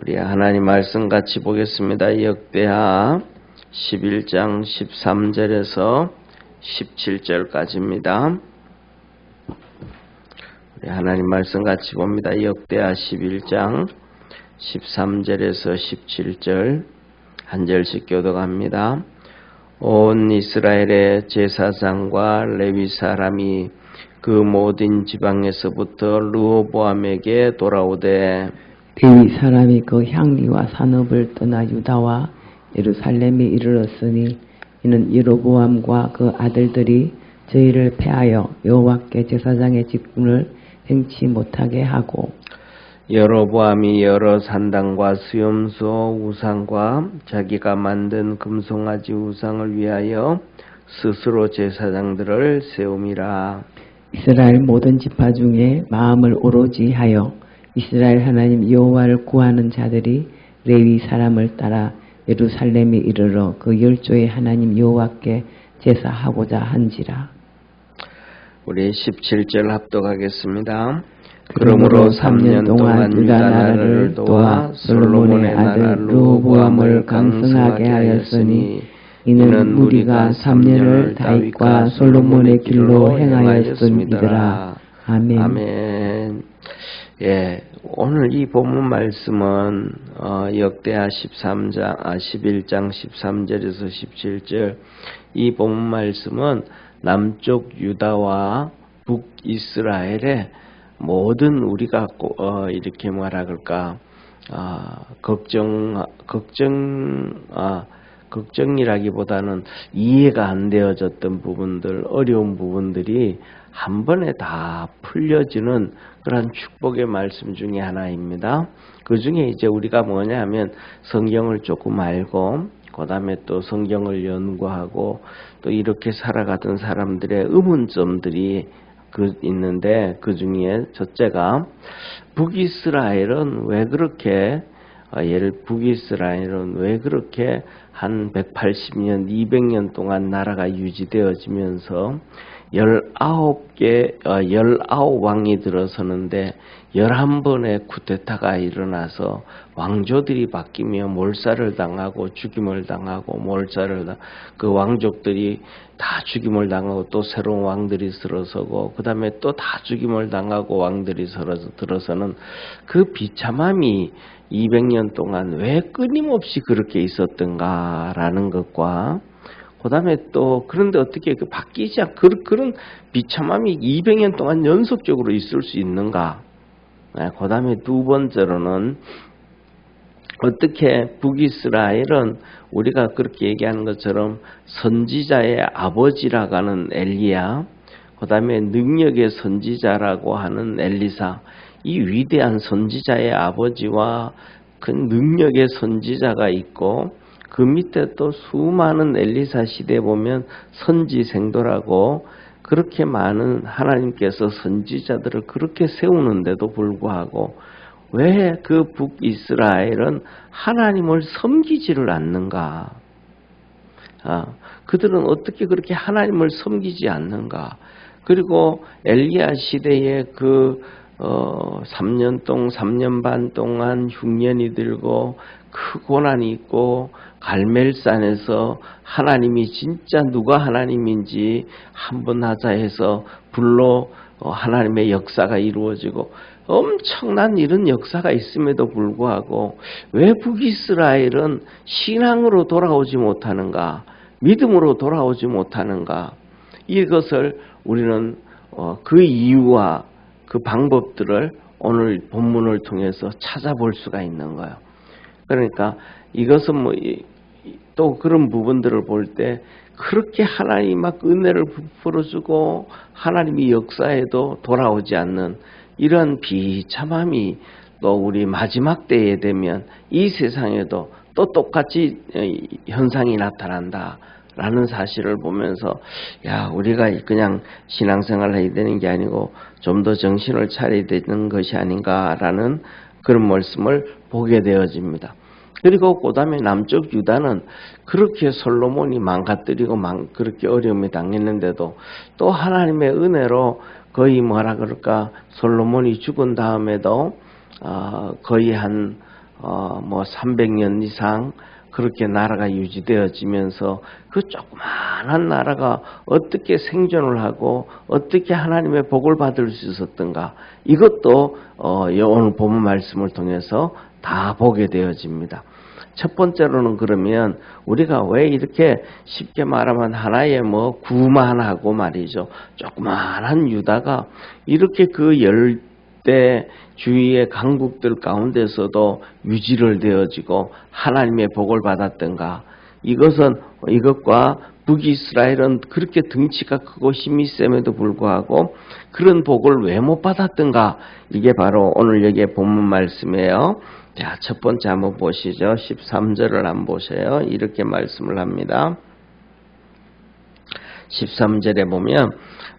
우리 하나님 말씀 같이 보겠습니다. 역대하 11장 13절에서 17절까지입니다. 우리 하나님 말씀 같이 봅니다. 역대하 11장 13절에서 17절 한 절씩 교독합니다. 온 이스라엘의 제사장과 레위 사람이 그 모든 지방에서부터 르호보암에게 돌아오되 데윗 사람이 그 향리와 산업을 떠나 유다와 예루살렘에 이르렀으니 이는 여로보암과 그 아들들이 저희를 패하여 여호와께 제사장의 직분을 행치 못하게 하고 여로보암이 여러 산당과 수염소 우상과 자기가 만든 금송아지 우상을 위하여 스스로 제사장들을 세움이라. 이스라엘 모든 지파 중에 마음을 오로지 하여 이스라엘 하나님 여호와를 구하는 자들이 레위 사람을 따라 예루살렘에 이르러 그 열조의 하나님 여호와께 제사하고자 한지라. 우리 17절 합독하겠습니다. 그러므로 3년 동안 유다 나라를 도와 솔로몬의 아들 르호보암을 강성하게 하였으니 이는 우리가 3년을 다윗과 솔로몬의 길로 행하였음이더라. 아멘. 아멘. 예, 오늘 이 본문 말씀은 역대하 11장 13절에서 17절 이 본문 말씀은 남쪽 유다와 북이스라엘의 모든 우리가 이렇게 뭐라 그럴까 걱정이라기보다는 이해가 안 되어졌던 부분들, 어려운 부분들이 한 번에 다 풀려지는 그런 축복의 말씀 중에 하나입니다. 그 중에 이제 우리가 뭐냐 하면 성경을 조금 알고 그 다음에 또 성경을 연구하고 또 이렇게 살아가던 사람들의 의문점들이 있는데 그 중에 첫째가 북이스라엘은 왜 그렇게 북이스라엘은 왜 그렇게 한 180년, 200년 동안 나라가 유지되어지면서 19왕이 들어서는데 11번의 쿠데타가 일어나서 왕조들이 바뀌며 몰살을 당하고 죽임을 당하고 그 왕족들이 다 죽임을 당하고 또 새로운 왕들이 들어서고 그 다음에 또 다 죽임을 당하고 왕들이 들어서는 그 비참함이 200년 동안 왜 끊임없이 그렇게 있었던가라는 것과 그 다음에 또 그런데 어떻게 바뀌지 않고 그런 비참함이 200년 동안 연속적으로 있을 수 있는가. 그 다음에 두 번째로는 어떻게 북이스라엘은 우리가 그렇게 얘기하는 것처럼 선지자의 아버지라고 하는 엘리야, 그 다음에 능력의 선지자라고 하는 엘리사, 이 위대한 선지자의 아버지와 그 능력의 선지자가 있고 그 밑에 또 수많은 엘리사 시대에 보면 선지생도라고 그렇게 많은 하나님께서 선지자들을 그렇게 세우는데도 불구하고 왜 그 북이스라엘은 하나님을 섬기지를 않는가? 그들은 어떻게 그렇게 하나님을 섬기지 않는가? 그리고 엘리야 시대에 3년 반 동안 흉년이 들고 그 고난이 있고 갈멜산에서 하나님이 진짜 누가 하나님인지 한번 하자 해서 불로 하나님의 역사가 이루어지고 엄청난 이런 역사가 있음에도 불구하고 왜 북이스라엘은 신앙으로 돌아오지 못하는가, 믿음으로 돌아오지 못하는가, 이것을 우리는 그 이유와 그 방법들을 오늘 본문을 통해서 찾아볼 수가 있는 거예요. 그러니까 이것은 또 그런 부분들을 볼 때 그렇게 하나님이 막 은혜를 베풀어주고 하나님이 역사에도 돌아오지 않는 이런 비참함이 또 우리 마지막 때에 되면 이 세상에도 또 똑같이 현상이 나타난다라는 사실을 보면서 우리가 그냥 신앙생활을 해야 되는 게 아니고 좀 더 정신을 차려야 되는 것이 아닌가라는 그런 말씀을 보게 되어집니다. 그리고 그 다음에 남쪽 유다는 그렇게 솔로몬이 망가뜨리고 그렇게 어려움에 당했는데도 또 하나님의 은혜로 거의 솔로몬이 죽은 다음에도 거의 한 뭐 300년 이상 그렇게 나라가 유지되어지면서 그 조그마한 나라가 어떻게 생존을 하고 어떻게 하나님의 복을 받을 수 있었던가, 이것도 오늘 본문 말씀을 통해서 다 보게 되어집니다. 첫 번째로는 그러면 우리가 왜 이렇게 쉽게 말하면 하나의 뭐 구만 하고 말이죠, 조그마한 유다가 이렇게 그 열대 주위의 강국들 가운데서도 유지를 되어지고 하나님의 복을 받았던가. 이것과 북이스라엘은 그렇게 등치가 크고 힘이 셈에도 불구하고 그런 복을 왜 못 받았던가. 이게 바로 오늘 여기에 본문 말씀이에요. 자, 첫 번째 한번 보시죠. 13절을 한번 보세요. 이렇게 말씀을 합니다. 13절에 보면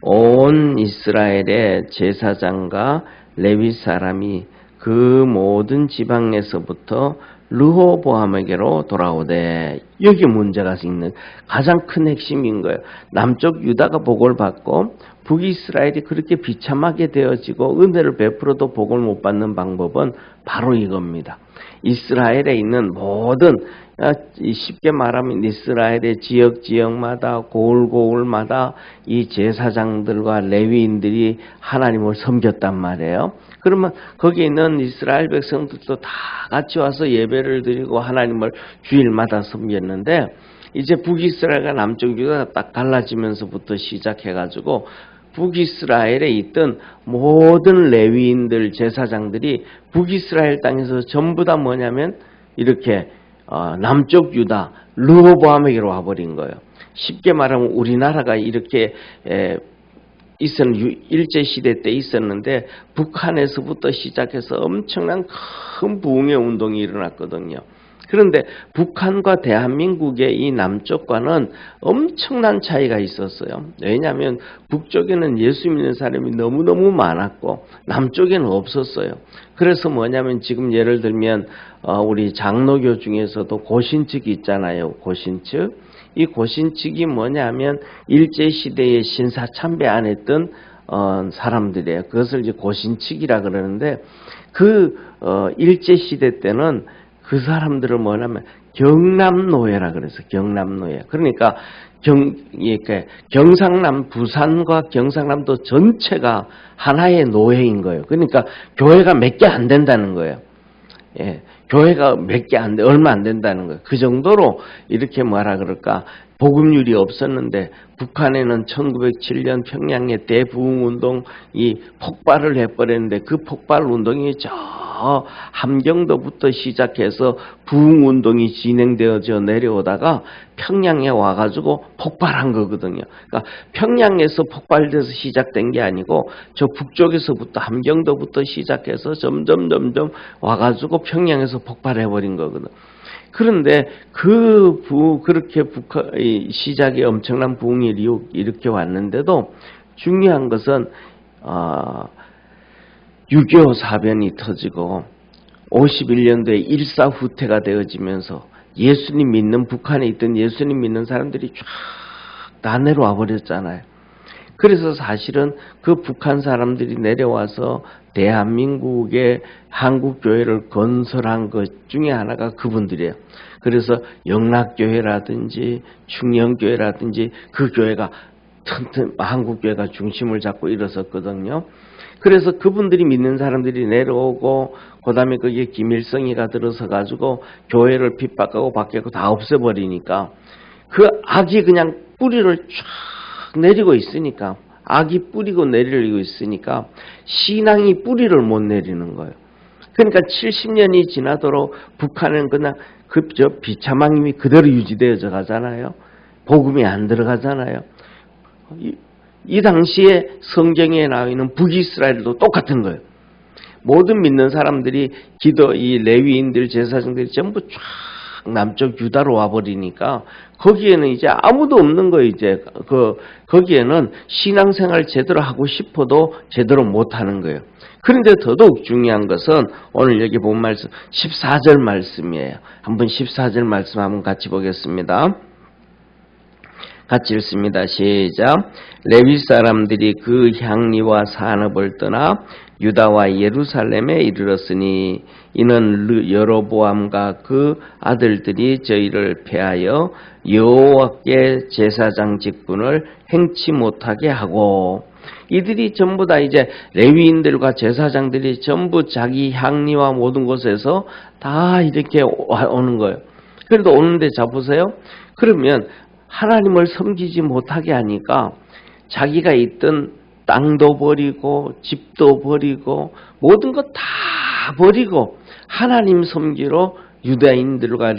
온 이스라엘의 제사장과 레위 사람이 그 모든 지방에서부터 르호보암에게로 돌아오되, 여기 문제가 있는 가장 큰 핵심인 거예요. 남쪽 유다가 복을 받고 북이스라엘이 그렇게 비참하게 되어지고 은혜를 베풀어도 복을 못 받는 방법은 바로 이겁니다. 이스라엘에 있는 모든, 쉽게 말하면 이스라엘의 지역마다 고을마다 이 제사장들과 레위인들이 하나님을 섬겼단 말이에요. 그러면 거기 있는 이스라엘 백성들도 다 같이 와서 예배를 드리고 하나님을 주일마다 섬겼는데, 이제 북이스라엘과 남쪽 유다가 딱 갈라지면서부터 시작해가지고 북이스라엘에 있던 모든 레위인들, 제사장들이 북이스라엘 땅에서 전부 다 뭐냐면 이렇게 남쪽 유다 르호보암에게로 와버린 거예요. 쉽게 말하면 우리나라가 이렇게 일제시대 때 있었는데 북한에서부터 시작해서 엄청난 큰 부흥의 운동이 일어났거든요. 그런데 북한과 대한민국의 이 남쪽과는 엄청난 차이가 있었어요. 왜냐하면 북쪽에는 예수 믿는 사람이 너무너무 많았고 남쪽에는 없었어요. 그래서 뭐냐면 지금 예를 들면 우리 장로교 중에서도 고신측이 있잖아요. 고신측. 이 고신측이 뭐냐면 일제시대에 신사참배 안 했던 사람들이에요. 그것을 이제 고신측이라 그러는데 일제시대 때는 그 사람들을 뭐냐면 경남노예라 그래서 경남노예. 그러니까 경상남, 부산과 경상남도 전체가 하나의 노예인 거예요. 그러니까 교회가 몇 개 안 된다는 거예요. 예, 교회가 얼마 안 된다는 거예요. 그 정도로 이렇게 뭐라 그럴까, 복음률이 없었는데 북한에는 1907년 평양의 대부흥운동이 폭발을 해버렸는데 그 폭발 운동이 저 함경도부터 시작해서 부흥운동이 진행되어져 내려오다가 평양에 와가지고 폭발한 거거든요. 그러니까 평양에서 폭발돼서 시작된 게 아니고 저 북쪽에서부터 함경도부터 시작해서 점점 와가지고 평양에서 폭발해버린 거거든. 그런데 그렇게 시작이 엄청난 부흥이 이렇게 왔는데도 중요한 것은 6.25 사변이 터지고 51년도에 일사후퇴가 되어지면서 예수님 믿는, 북한에 있던 예수님 믿는 사람들이 쫙 다 내려와 버렸잖아요. 그래서 사실은 그 북한 사람들이 내려와서 대한민국의 한국교회를 건설한 것 중에 하나가 그분들이에요. 그래서 영락교회라든지 충영교회라든지 그 교회가 한국교회가 중심을 잡고 일어섰거든요. 그래서 그분들이 믿는 사람들이 내려오고 그 다음에 거기에 김일성이가 들어서 가지고 교회를 핍박하고 박해하고 다 없애버리니까 그 악이 그냥 뿌리를 쫙 내리고 있으니까, 악이 뿌리고 내리고 있으니까 신앙이 뿌리를 못 내리는 거예요. 그러니까 70년이 지나도록 북한은 그냥 비참함이 그대로 유지되어져 가잖아요. 복음이 안 들어가잖아요. 이 당시에 성경에 나와 있는 북이스라엘도 똑같은 거예요. 모든 믿는 사람들이 이 레위인들, 제사장들이 전부 쫙 남쪽 유다로 와버리니까 거기에는 이제 아무도 없는 거예요. 이제 거기에는 신앙생활 제대로 하고 싶어도 제대로 못하는 거예요. 그런데 더더욱 중요한 것은 오늘 여기 본 말씀 14절 말씀이에요. 한번 14절 말씀 한번 같이 보겠습니다. 같이 읽습니다. 시작. 레위 사람들이 그 향리와 산업을 떠나 유다와 예루살렘에 이르렀으니 이는 여로보암과 그 아들들이 저희를 패하여 여호와께 제사장 직분을 행치 못하게 하고, 이들이 전부 다 이제 레위인들과 제사장들이 전부 자기 향리와 모든 곳에서 다 이렇게 오는 거예요. 그래도 오는데 자 보세요. 그러면 하나님을 섬기지 못하게 하니까 자기가 있던 땅도 버리고 집도 버리고 모든 것 다 버리고 하나님 섬기러 유다인들과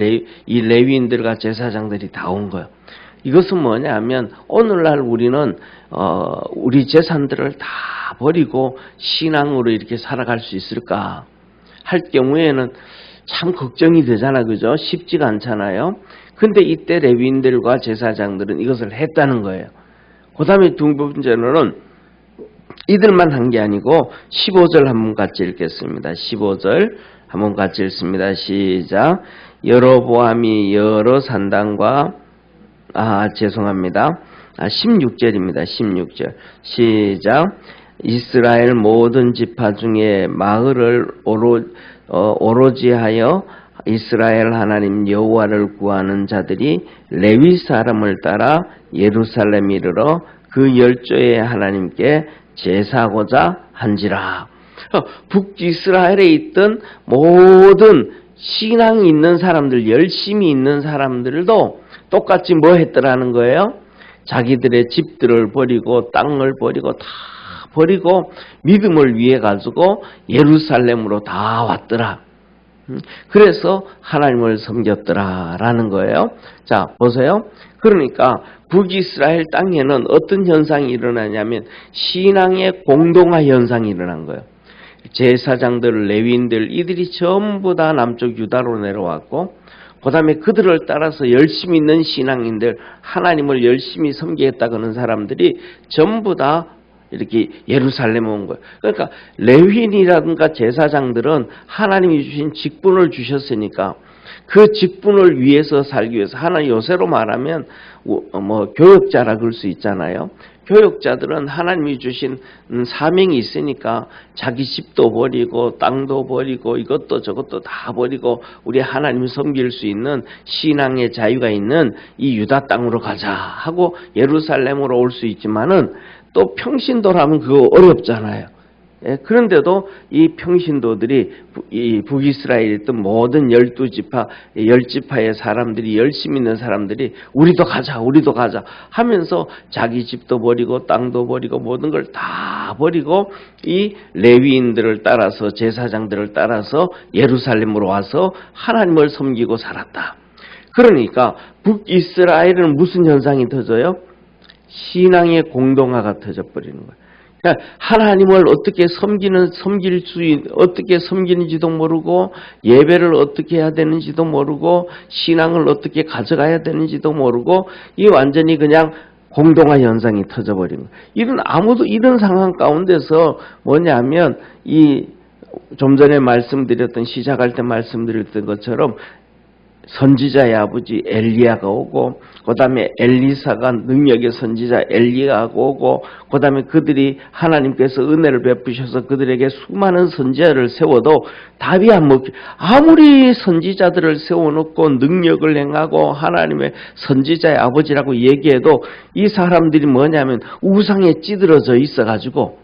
이 레위인들과 제사장들이 다 온 거예요. 이것은 뭐냐면 오늘날 우리는 우리 재산들을 다 버리고 신앙으로 이렇게 살아갈 수 있을까 할 경우에는 참 걱정이 되잖아, 그죠? 쉽지가 않잖아요. 근데 이때 레위인들과 제사장들은 이것을 했다는 거예요. 그 다음에 두 번째로는 이들만 한 게 아니고 15절 한번 같이 읽겠습니다. 15절 한번 같이 읽습니다. 시작. 여로보암이 여러 산당과 16절입니다. 16절 시작. 이스라엘 모든 지파 중에 마을을 오로지 하여 이스라엘 하나님 여호와를 구하는 자들이 레위 사람을 따라 예루살렘에 이르러 그 열조의 하나님께 제사하고자 한지라. 북이스라엘에 있던 모든 신앙이 있는 사람들, 열심히 있는 사람들도 똑같이 뭐 했더라는 거예요? 자기들의 집들을 버리고 땅을 버리고 다 버리고 믿음을 위해 가지고 예루살렘으로 다 왔더라. 그래서 하나님을 섬겼더라라는 거예요. 자, 보세요. 그러니까 북이스라엘 땅에는 어떤 현상이 일어나냐면 신앙의 공동화 현상이 일어난 거예요. 제사장들, 레위인들 이들이 전부 다 남쪽 유다로 내려왔고 그 다음에 그들을 따라서 열심히 있는 신앙인들, 하나님을 열심히 섬기겠다는 사람들이 전부 다 이렇게 예루살렘에 온 거예요. 그러니까 레위인이라든가 제사장들은 하나님이 주신 직분을 주셨으니까 그 직분을 위해서 살기 위해서 하나님 요새로 말하면 교역자라 그럴 수 있잖아요. 교역자들은 하나님이 주신 사명이 있으니까 자기 집도 버리고 땅도 버리고 이것도 저것도 다 버리고 우리 하나님을 섬길 수 있는 신앙의 자유가 있는 이 유다 땅으로 가자 하고 예루살렘으로 올 수 있지만은 또 평신도라면 그거 어렵잖아요. 그런데도 이 평신도들이 이 북이스라엘에 있던 모든 12지파, 10지파의 사람들이 열심히 있는 사람들이 우리도 가자 하면서 자기 집도 버리고 땅도 버리고 모든 걸 다 버리고 이 레위인들을 따라서 제사장들을 따라서 예루살렘으로 와서 하나님을 섬기고 살았다. 그러니까 북이스라엘은 무슨 현상이 터져요? 신앙의 공동화가 터져버리는 거예요. 그러니까 하나님을 어떻게 어떻게 섬기는지도 모르고 예배를 어떻게 해야 되는지도 모르고 신앙을 어떻게 가져가야 되는지도 모르고 이 완전히 그냥 공동화 현상이 터져버린 거예요. 이런 상황 가운데서 뭐냐면 좀 전에 시작할 때 말씀드렸던 것처럼 선지자의 아버지 엘리야가 오고 그 다음에 엘리사가 능력의 선지자 엘리야가 오고 그 다음에 그들이 하나님께서 은혜를 베푸셔서 그들에게 수많은 선지자를 세워도 답이 안 먹혀. 아무리 선지자들을 세워놓고 능력을 행하고 하나님의 선지자의 아버지라고 얘기해도 이 사람들이 뭐냐면 우상에 찌들어져 있어가지고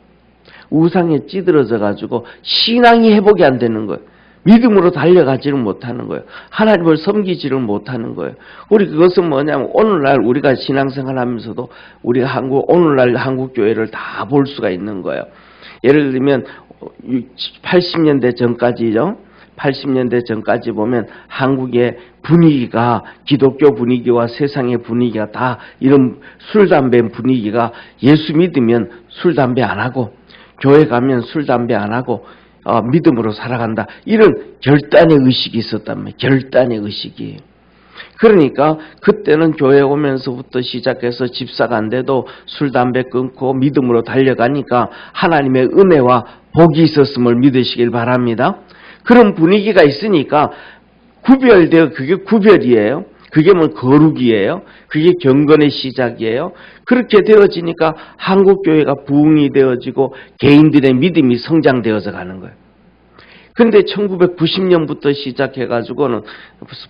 신앙이 회복이 안 되는 거예요. 믿음으로 달려가지를 못하는 거예요. 하나님을 섬기지를 못하는 거예요. 우리 그것은 뭐냐면 오늘날 우리가 신앙생활 하면서도 우리가 오늘날 한국 교회를 다 볼 수가 있는 거예요. 예를 들면 80년대 전까지죠. 80년대 전까지 보면 한국의 분위기가 기독교 분위기와 세상의 분위기가 다 이런 술, 담배 분위기가 예수 믿으면 술, 담배 안 하고 교회 가면 술, 담배 안 하고 믿음으로 살아간다. 이런 결단의 의식이 있었단 말이에요. 결단의 의식이. 그러니까 그때는 교회 오면서부터 시작해서 집사가 안 돼도 술, 담배 끊고 믿음으로 달려가니까 하나님의 은혜와 복이 있었음을 믿으시길 바랍니다. 그런 분위기가 있으니까 그게 구별이에요. 그게 뭐 거룩이에요? 그게 경건의 시작이에요? 그렇게 되어지니까 한국교회가 부흥이 되어지고 개인들의 믿음이 성장되어서 가는 거예요. 그런데 1990년부터 시작해가지고는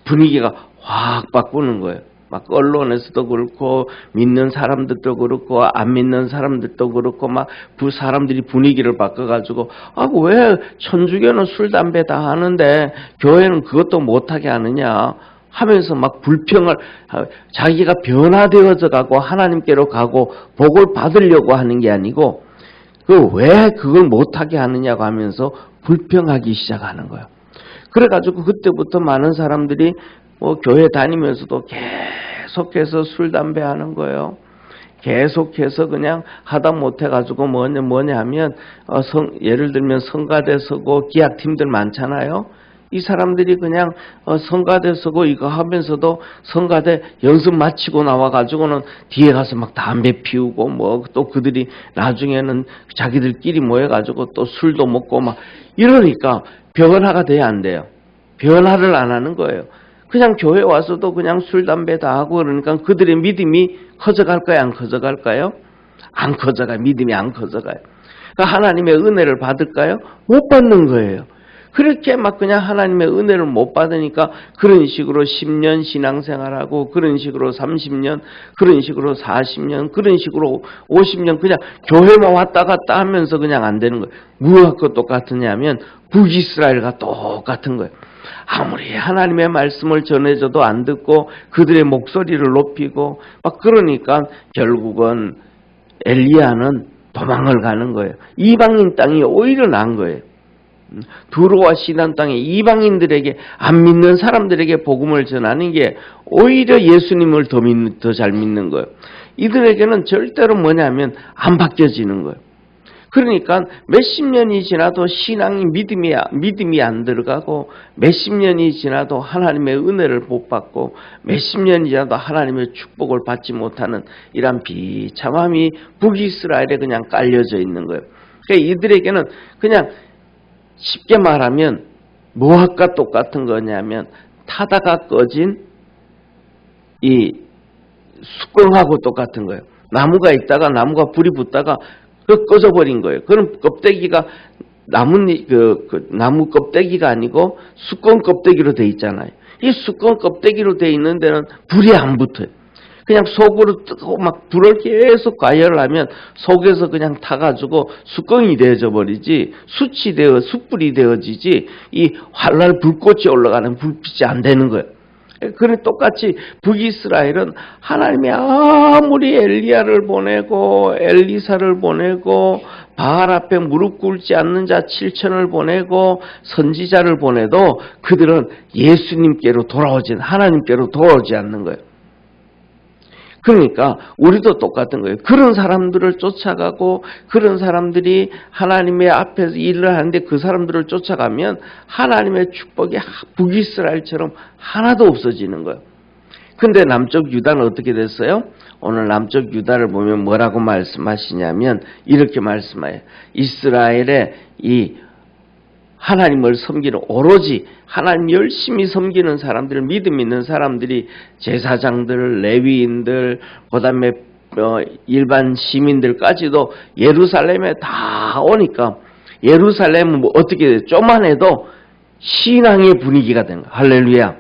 분위기가 확 바꾸는 거예요. 막 언론에서도 그렇고 믿는 사람들도 그렇고 안 믿는 사람들도 그렇고 막 사람들이 분위기를 바꿔가지고 왜 천주교는 술 담배 다 하는데 교회는 그것도 못하게 하느냐 하면서 막 불평을 자기가 변화되어져 가고 하나님께로 가고 복을 받으려고 하는 게 아니고 왜 그걸 못하게 하느냐고 하면서 불평하기 시작하는 거예요. 그래가지고 그때부터 많은 사람들이 교회 다니면서도 계속해서 술, 담배 하는 거예요. 계속해서 그냥 하다 못해가지고 뭐냐 하면, 예를 들면 성가대 서고 기악팀들 많잖아요. 이 사람들이 그냥 성가대 서고 이거 하면서도 성가대 연습 마치고 나와가지고는 뒤에 가서 막 담배 피우고 또 그들이 나중에는 자기들끼리 모여가지고 또 술도 먹고 막 이러니까 변화가 돼야 안 돼요. 변화를 안 하는 거예요. 그냥 교회 와서도 그냥 술, 담배 다 하고 그러니까 그들의 믿음이 커져갈까요? 안 커져갈까요? 안 커져가요. 믿음이 안 커져가요. 그러니까 하나님의 은혜를 받을까요? 못 받는 거예요. 그렇게 막 그냥 하나님의 은혜를 못 받으니까 그런 식으로 10년 신앙생활하고 그런 식으로 30년, 그런 식으로 40년, 그런 식으로 50년 그냥 교회만 왔다 갔다 하면서 그냥 안 되는 거예요. 무엇과 똑같으냐면 북이스라엘과 똑같은 거예요. 아무리 하나님의 말씀을 전해줘도 안 듣고 그들의 목소리를 높이고 막 그러니까 결국은 엘리야는 도망을 가는 거예요. 이방인 땅이 오히려 나은 거예요. 두로와 시돈 땅에 이방인들에게 안 믿는 사람들에게 복음을 전하는 게 오히려 예수님을 더 잘 믿는 거예요. 이들에게는 절대로 뭐냐면 안 바뀌어지는 거예요. 그러니까 몇십 년이 지나도 신앙이 믿음이 안 들어가고 몇십 년이 지나도 하나님의 은혜를 못 받고 몇십 년이 지나도 하나님의 축복을 받지 못하는 이런 비참함이 북이스라엘에 그냥 깔려져 있는 거예요. 그러니까 이들에게는 그냥 쉽게 말하면 무엇과 똑같은 거냐면 타다가 꺼진 이 숯공하고 똑같은 거예요. 나무가 있다가 나무가 불이 붙다가 꺼져버린 거예요. 그럼 껍데기가 나무 껍데기가 아니고 숯공 껍데기로 돼 있잖아요. 이 숯공 껍데기로 돼 있는 데는 불이 안 붙어요. 그냥 속으로 뜨고 막 불을 계속 가열을 하면 속에서 그냥 타가지고 숯공이 되어져 버리지 숯불이 되어지지 이 활날 불꽃이 올라가는 불빛이 안 되는 거예요. 그래 똑같이 북이스라엘은 하나님이 아무리 엘리야를 보내고 엘리사를 보내고 바알 앞에 무릎 꿇지 않는 자 7천을 보내고 선지자를 보내도 그들은 예수님께로 하나님께로 돌아오지 않는 거예요. 그러니까 우리도 똑같은 거예요. 그런 사람들을 쫓아가고 그런 사람들이 하나님의 앞에서 일을 하는데 그 사람들을 쫓아가면 하나님의 축복이 북이스라엘처럼 하나도 없어지는 거예요. 근데 남쪽 유다는 어떻게 됐어요? 오늘 남쪽 유다를 보면 뭐라고 말씀하시냐면 이렇게 말씀해요. 이스라엘의 이 하나님을 섬기는 오로지 하나님 열심히 섬기는 사람들, 믿음 있는 사람들이 제사장들, 레위인들, 그다음에 일반 시민들까지도 예루살렘에 다 오니까 예루살렘은 어떻게 돼요? 좀만 해도 신앙의 분위기가 되는 거예요. 할렐루야.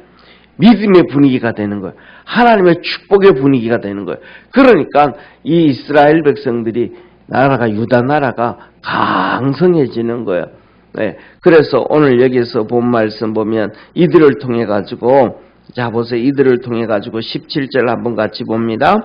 믿음의 분위기가 되는 거예요. 하나님의 축복의 분위기가 되는 거예요. 그러니까 이 이스라엘 백성들이 유다 나라가 강성해지는 거예요. 네. 그래서 오늘 여기서 본 말씀 보면 이들을 통해 가지고 보세요. 이들을 통해 가지고 17절 한번 같이 봅니다.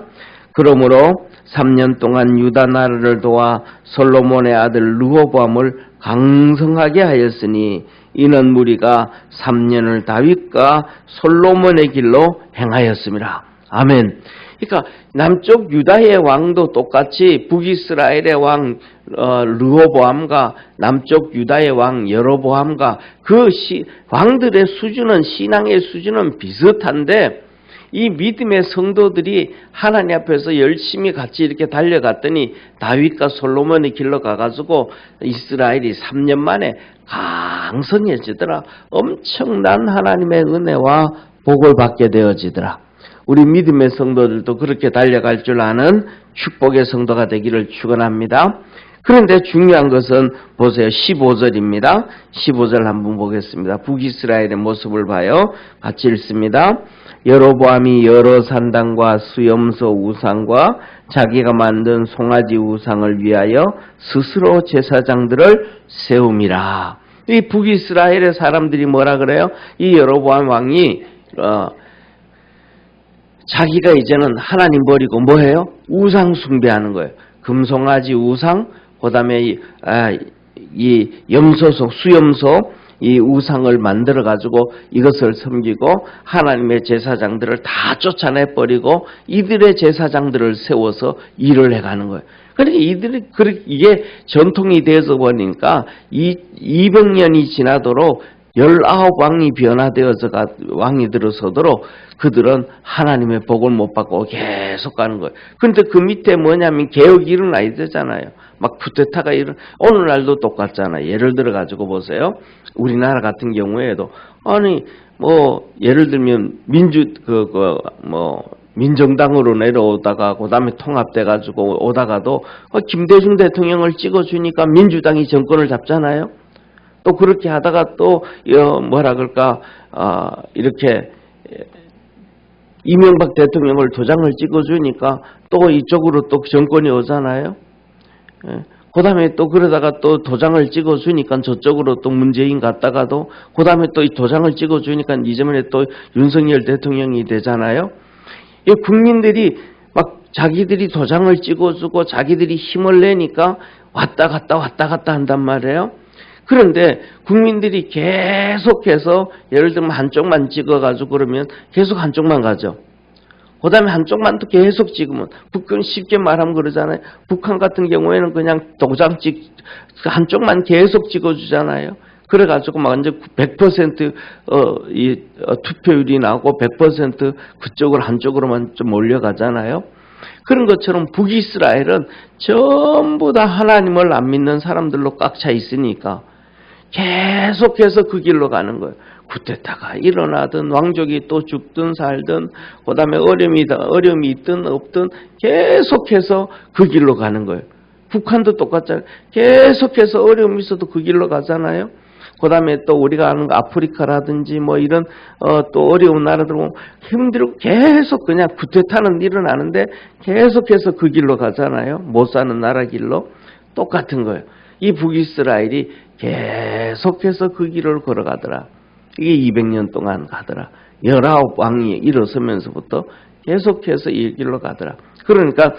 그러므로 3년 동안 유다 나라를 도와 솔로몬의 아들 르호보암을 강성하게 하였으니 이는 무리가 3년을 다윗과 솔로몬의 길로 행하였습니다. 아멘. 그러니까 남쪽 유다의 왕도 똑같이 북이스라엘의 왕 르호보암과 남쪽 유다의 왕 여로보암과 왕들의 수준은 신앙의 수준은 비슷한데 이 믿음의 성도들이 하나님 앞에서 열심히 같이 이렇게 달려갔더니 다윗과 솔로몬의 길로 가가지고 이스라엘이 3년 만에 강성해지더라. 엄청난 하나님의 은혜와 복을 받게 되어지더라. 우리 믿음의 성도들도 그렇게 달려갈 줄 아는 축복의 성도가 되기를 축원합니다. 그런데 중요한 것은 보세요. 15절입니다. 15절 한번 보겠습니다. 북이스라엘의 모습을 봐요. 같이 읽습니다. 여로보암이 여러 산당과 수염소 우상과 자기가 만든 송아지 우상을 위하여 스스로 제사장들을 세움이라. 이 북이스라엘의 사람들이 뭐라 그래요? 이 여로보암 왕이 자기가 이제는 하나님 버리고 뭐해요? 우상 숭배하는 거예요. 금송아지 우상, 그 다음에 이 염소속, 수염소, 이 우상을 만들어가지고 이것을 섬기고 하나님의 제사장들을 다 쫓아내버리고 이들의 제사장들을 세워서 일을 해가는 거예요. 그러니까 이게 전통이 되어서 보니까 200년이 지나도록 19왕이 변화되어서 왕이 들어서도록 그들은 하나님의 복을 못 받고 계속 가는 거예요. 근데 그 밑에 뭐냐면 개혁이 일어나야 되잖아요. 막 쿠데타가 오늘날도 똑같잖아요. 예를 들어 가지고 보세요. 우리나라 같은 경우에도 예를 들면 민정당으로 내려오다가 그다음에 통합돼 가지고 오다가도 김대중 대통령을 찍어주니까 민주당이 정권을 잡잖아요. 또 그렇게 하다가 또 이렇게 이명박 대통령을 도장을 찍어주니까 또 이쪽으로 또 정권이 오잖아요. 그 다음에 또 그러다가 또 도장을 찍어주니까 저쪽으로 또 문재인 갔다가도 그 다음에 또 이 도장을 찍어주니까 이제만에 또 윤석열 대통령이 되잖아요. 이 국민들이 막 자기들이 도장을 찍어주고 자기들이 힘을 내니까 왔다 갔다 한단 말이에요. 그런데 국민들이 계속해서 예를 들면 한쪽만 찍어가지고 그러면 계속 한쪽만 가죠. 그 다음에 한쪽만 또 계속 찍으면 북한 쉽게 말하면 그러잖아요. 북한 같은 경우에는 그냥 도장 한쪽만 계속 찍어주잖아요. 그래가지고 막 이제 100% 투표율이 나오고 100% 그쪽으로 한쪽으로만 좀 몰려가잖아요. 그런 것처럼 북이스라엘은 전부 다 하나님을 안 믿는 사람들로 꽉 차 있으니까 계속해서 그 길로 가는 거예요. 쿠데타가 일어나든 왕족이 또 죽든 살든 그 다음에 어려움이 있든 없든 계속해서 그 길로 가는 거예요. 북한도 똑같잖아요. 계속해서 어려움이 있어도 그 길로 가잖아요. 그 다음에 또 우리가 아는 아프리카라든지 뭐 이런 또 어려운 나라들 보면 힘들고 계속 그냥 쿠데타는 일어나는데 계속해서 그 길로 가잖아요. 못 사는 나라 길로. 똑같은 거예요. 이 북이스라엘이 계속해서 그 길을 걸어가더라. 이게 200년 동안 가더라. 19왕이 일어서면서부터 계속해서 이 길로 가더라. 그러니까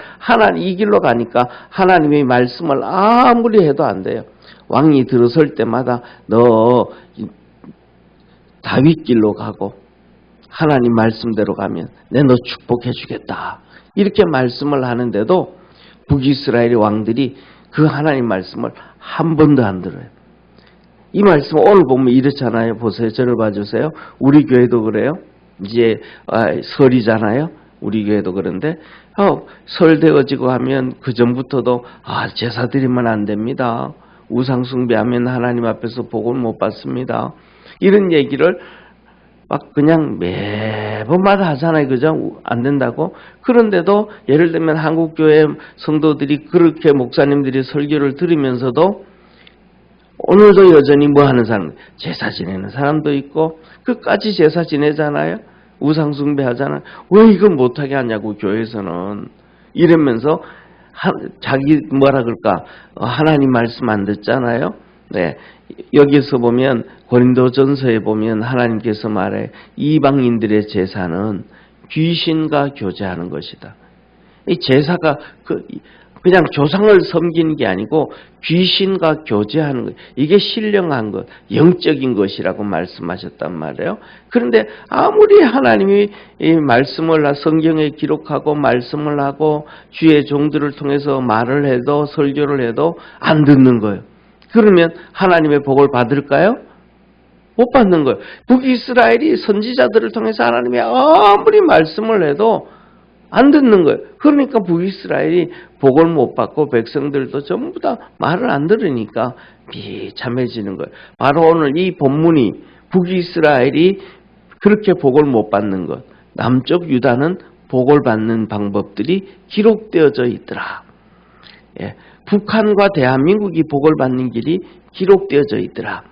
이 길로 가니까 하나님의 말씀을 아무리 해도 안 돼요. 왕이 들어설 때마다 너 다윗 길로 가고 하나님 말씀대로 가면 내 너 축복해 주겠다. 이렇게 말씀을 하는데도 북이스라엘의 왕들이 그 하나님 말씀을 한 번도 안 들어요. 이 말씀 오늘 보면 이렇잖아요. 보세요. 저를 봐주세요. 우리 교회도 그래요. 이제 설이잖아요. 우리 교회도 그런데 설 되어지고 하면 그 전부터도 제사 드리면 안 됩니다. 우상 숭배하면 하나님 앞에서 복을 못 받습니다. 이런 얘기를 막 그냥 매번마다 하잖아요. 그죠? 안 된다고. 그런데도 예를 들면 한국교회 성도들이 그렇게 목사님들이 설교를 들으면서도 오늘도 여전히 뭐 하는 사람, 제사 지내는 사람도 있고 끝까지 제사 지내잖아요. 우상 숭배하잖아요. 왜 이건 못하게 하냐고 교회에서는. 이러면서 자기 뭐라 그럴까 하나님 말씀 안 듣잖아요. 네, 여기서 보면 고린도전서에 보면 하나님께서 말해 이방인들의 제사는 귀신과 교제하는 것이다. 이 제사가 그냥 조상을 섬기는 게 아니고 귀신과 교제하는 것. 이게 신령한 것, 영적인 것이라고 말씀하셨단 말이에요. 그런데 아무리 하나님이 이 말씀을 성경에 기록하고 말씀을 하고 주의 종들을 통해서 말을 해도 설교를 해도 안 듣는 거예요. 그러면 하나님의 복을 받을까요? 못 받는 거예요. 북이스라엘이 선지자들을 통해서 하나님이 아무리 말씀을 해도 안 듣는 거예요. 그러니까 북이스라엘이 복을 못 받고 백성들도 전부 다 말을 안 들으니까 비참해지는 거예요. 바로 오늘 이 본문이 북이스라엘이 그렇게 복을 못 받는 것, 남쪽 유다는 복을 받는 방법들이 기록되어져 있더라. 예, 북한과 대한민국이 복을 받는 길이 기록되어져 있더라.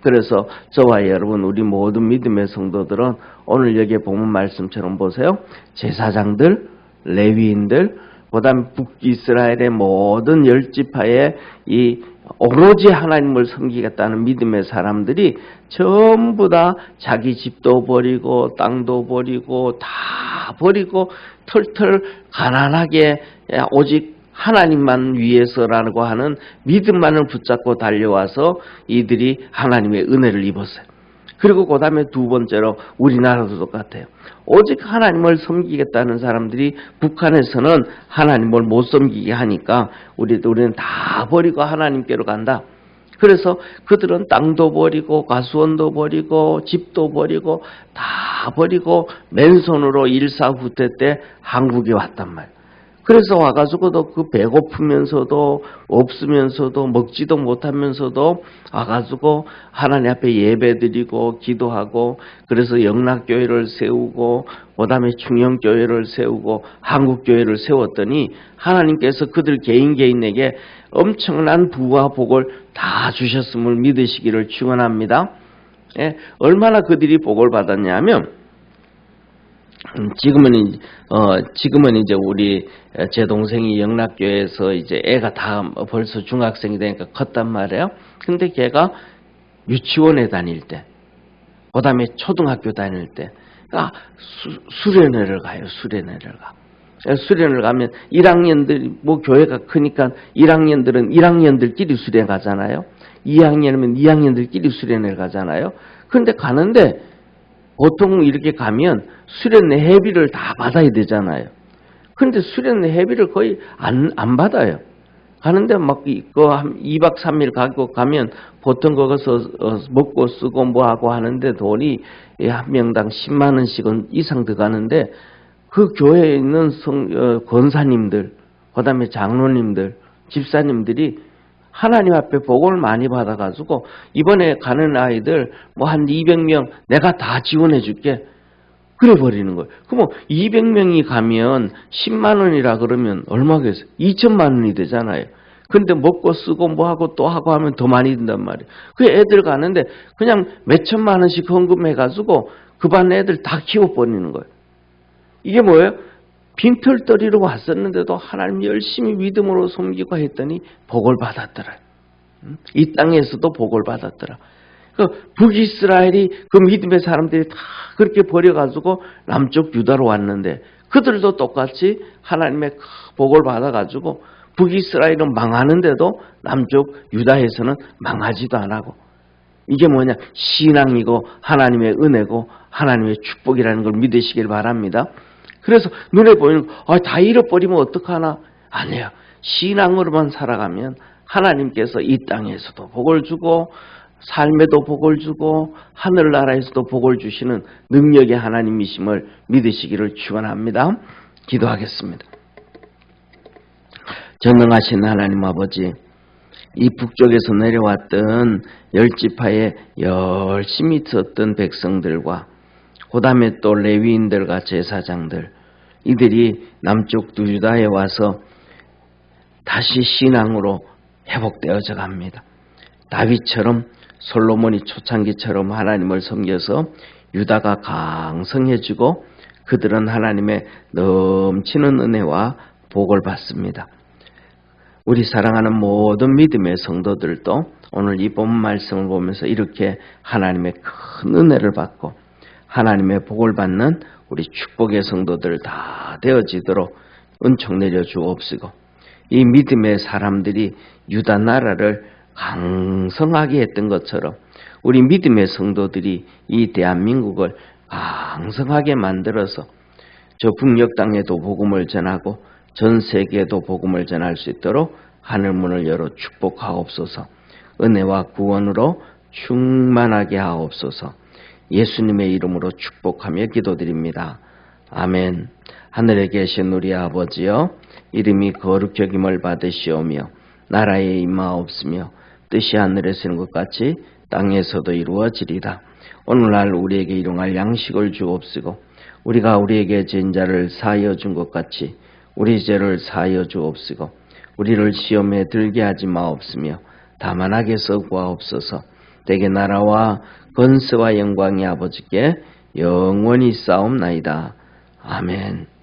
그래서 저와 여러분 우리 모든 믿음의 성도들은 오늘 여기에 보면 말씀처럼 보세요. 제사장들, 레위인들, 그다음에 북이스라엘의 모든 10지파의 이 오로지 하나님을 섬기겠다는 믿음의 사람들이 전부 다 자기 집도 버리고 땅도 버리고 다 버리고 털털 가난하게 오직 하나님만 위해서라고 하는 믿음만을 붙잡고 달려와서 이들이 하나님의 은혜를 입었어요. 그리고 그 다음에 두 번째로 우리나라도 똑같아요. 오직 하나님을 섬기겠다는 사람들이 북한에서는 하나님을 못 섬기게 하니까 우리는 다 버리고 하나님께로 간다. 그래서 그들은 땅도 버리고 가수원도 버리고 집도 버리고 다 버리고 맨손으로 일사후퇴 때 한국에 왔단 말이에요. 그래서 와가지고도 그 배고프면서도 없으면서도 먹지도 못하면서도 와가지고 하나님 앞에 예배드리고 기도하고 그래서 영락교회를 세우고 그다음에 충영교회를 세우고 한국교회를 세웠더니 하나님께서 그들 개인에게 엄청난 부와 복을 다 주셨음을 믿으시기를 축원합니다. 예, 얼마나 그들이 복을 받았냐면 지금은 이제 우리 제 동생이 영락교회에서 이제 애가 다 벌써 중학생이 되니까 컸단 말이에요. 근데 걔가 유치원에 다닐 때, 그 다음에 초등학교 다닐 때, 수련회를 가요. 수련회를 가. 수련을 가면 1학년들 뭐 교회가 크니까 1학년들은 1학년들끼리 수련 가잖아요. 2학년이면 2학년들끼리 수련을 가잖아요. 그런데 가는데 보통 이렇게 가면 수련회 회비를 다 받아야 되잖아요. 그런데 수련회 회비를 거의 안 받아요. 가는데 막 한 2박 3일 가고 가면 보통 거기서 먹고 쓰고 뭐 하고 하는데 돈이 한 명당 10만 원씩은 이상 들어가는데 그 교회에 있는 권사님들, 그다음에 장로님들, 집사님들이 하나님 앞에 복을 많이 받아가지고 이번에 가는 아이들 뭐 한 200명 내가 다 지원해 줄게. 그래 버리는 거예요. 그럼 200명이 가면 10만 원이라 그러면 얼마겠어요? 2천만 원이 되잖아요. 근데 먹고 쓰고 뭐 하고 또 하고 하면 더 많이 든단 말이에요. 그 애들 가는데 그냥 몇 천만 원씩 헌금해가지고 그 반 애들 다 키워버리는 거예요. 이게 뭐예요? 빈털터리로 왔었는데도 하나님 열심히 믿음으로 섬기고 했더니 복을 받았더라. 이 땅에서도 복을 받았더라. 그 북이스라엘이 그 믿음의 사람들이 다 그렇게 버려가지고 남쪽 유다로 왔는데 그들도 똑같이 하나님의 복을 받아가지고 북이스라엘은 망하는데도 남쪽 유다에서는 망하지도 안 하고 이게 뭐냐? 신앙이고 하나님의 은혜고 하나님의 축복이라는 걸 믿으시길 바랍니다. 그래서 눈에 보이는 다 잃어버리면 어떡하나? 아니에요. 신앙으로만 살아가면 하나님께서 이 땅에서도 복을 주고 삶에도 복을 주고 하늘나라에서도 복을 주시는 능력의 하나님이심을 믿으시기를 축원합니다. 기도하겠습니다. 전능하신 하나님 아버지, 이 북쪽에서 내려왔던 10지파에 열심히 있었던 백성들과 그 다음에 또 레위인들과 제사장들 이들이 남쪽 유다에 와서 다시 신앙으로 회복되어져 갑니다. 다윗처럼 솔로몬이 초창기처럼 하나님을 섬겨서 유다가 강성해지고 그들은 하나님의 넘치는 은혜와 복을 받습니다. 우리 사랑하는 모든 믿음의 성도들도 오늘 이 본 말씀을 보면서 이렇게 하나님의 큰 은혜를 받고 하나님의 복을 받는 우리 축복의 성도들 다 되어지도록 은총 내려 주옵시고 이 믿음의 사람들이 유다 나라를 강성하게 했던 것처럼 우리 믿음의 성도들이 이 대한민국을 강성하게 만들어서 저 북녘 땅에도 복음을 전하고 전 세계에도 복음을 전할 수 있도록 하늘문을 열어 축복하옵소서. 은혜와 구원으로 충만하게 하옵소서. 예수님의 이름으로 축복하며 기도드립니다. 아멘. 하늘에 계신 우리 아버지여, 이름이 거룩히 여김을 받으시오며 나라에 임하옵으며 뜻이 하늘에서 이룬 것 같이 땅에서도 이루어지리다. 오늘날 우리에게 일용할 양식을 주옵시고 우리가 우리에게 죄인자를 사하여 준 것 같이 우리 죄를 사하여 주옵시고 우리를 시험에 들게 하지 마옵시며 다만 악에서 구하옵소서. 대개 나라와 권세와 영광이 아버지께 영원히 싸움나이다. 아멘.